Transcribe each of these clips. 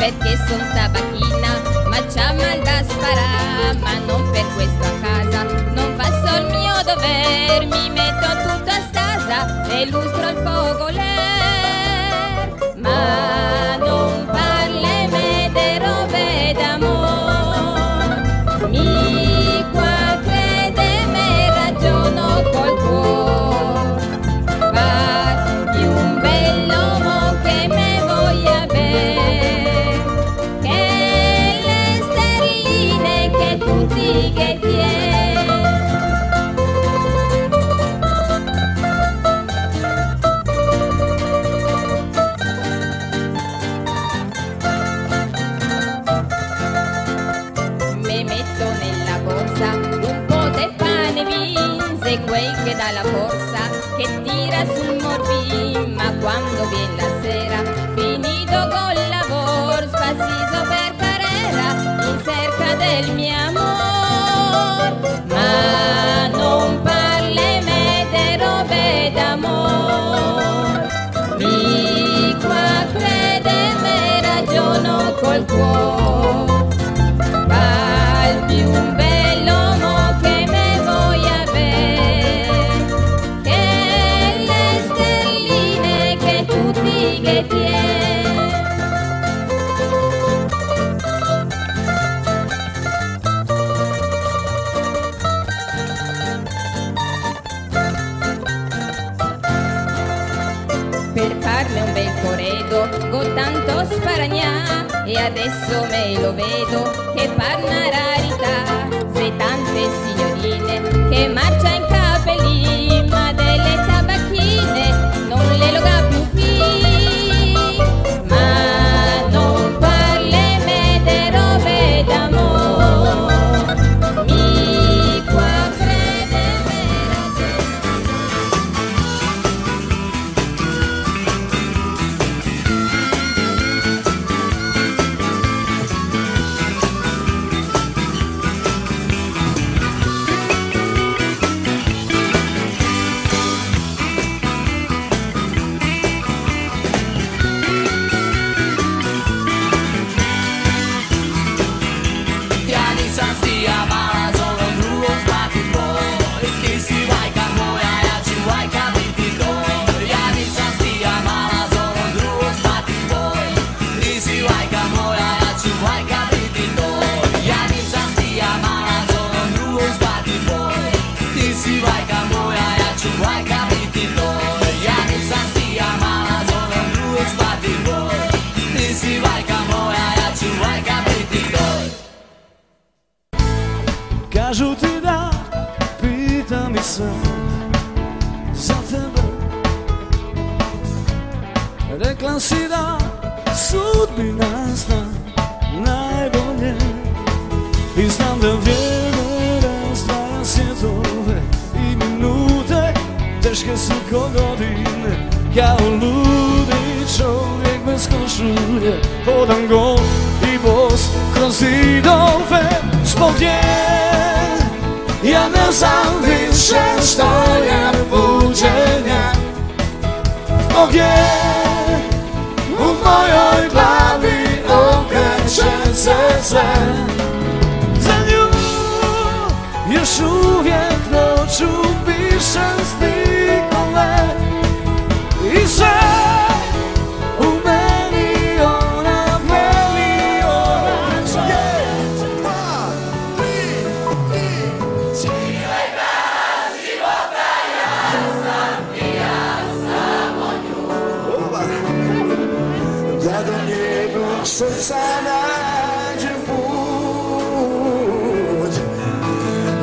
perché son tabacchina, ma c'ha mal da sparare, ma non per questo a casa, non faccio il mio dover, mi metto tutto a stasa e lustro il fogoler, ma non parle me de robe d'amor, mi qua crede me ragiono col cuore, fatti un bell'uomo che me voglia bene, che le sterline che tutti che tieni. Me metto nella borsa un po' de pane vinse, quei che dà la forza, che tira sul morbin, ma quando viene la sera, finito col lavoro, spaziso per carrera, in cerca del mio amor, ma non parle me de robe d'amor, mi qua crede me ragiono col cuore, palpi un bell'uomo che me voglia bene, che le sterline che tutti che tieni. Per farmi un bel corredo con tanto sparagnà, e adesso me lo vedo che par una rarità, se tante signorine che marcia in capelli, ma delle tabacchine non le loga più fi, ma non parle me de robe d'amor, mi qua crede me Kažu ti da, pitam i sam za tebe. Rekla si da sudbina zna najbolje, i znam da vrijeme razdvaja svjetove i minute, teške su ko godine, kao ludi čovjek bez košulje, hodam gol i bos kroz zidove. Zbog nje ja ne znam više što je buđenje, zbog nje u mojoj glavi okreće se sve. Za nju još uvijek noću pišem stihove i sve u meni ona meni ona. Cijele grana života ja sam od nju. Da do njenog srca nađem put,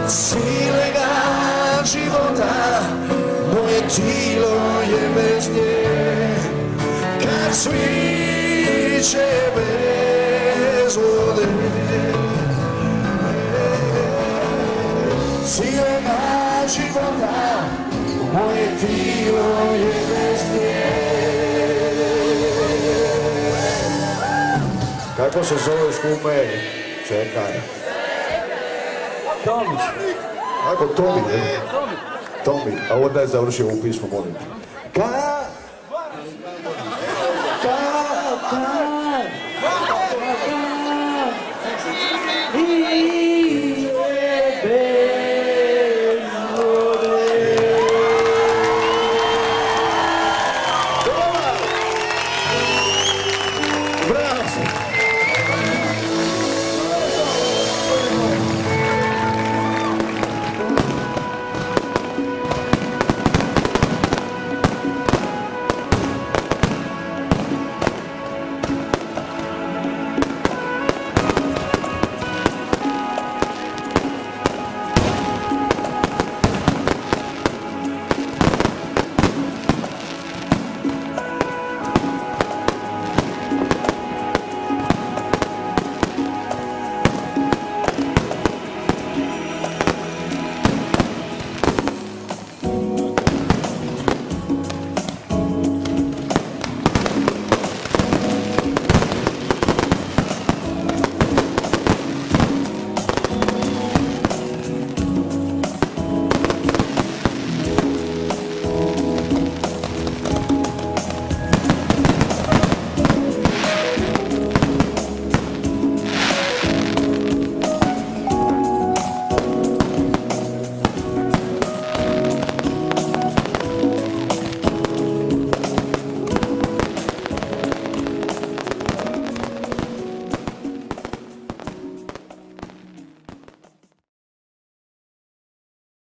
cijele grana života moje tijelo je bez nje, kad sviće bez vode. Cijele grana života moje tijelo je bez nje. Kako se zoveš kume? Čekaj. Tomi. Kako Tomi, ne? Tomi. Tomi, a onda je završio u pismu, molim te.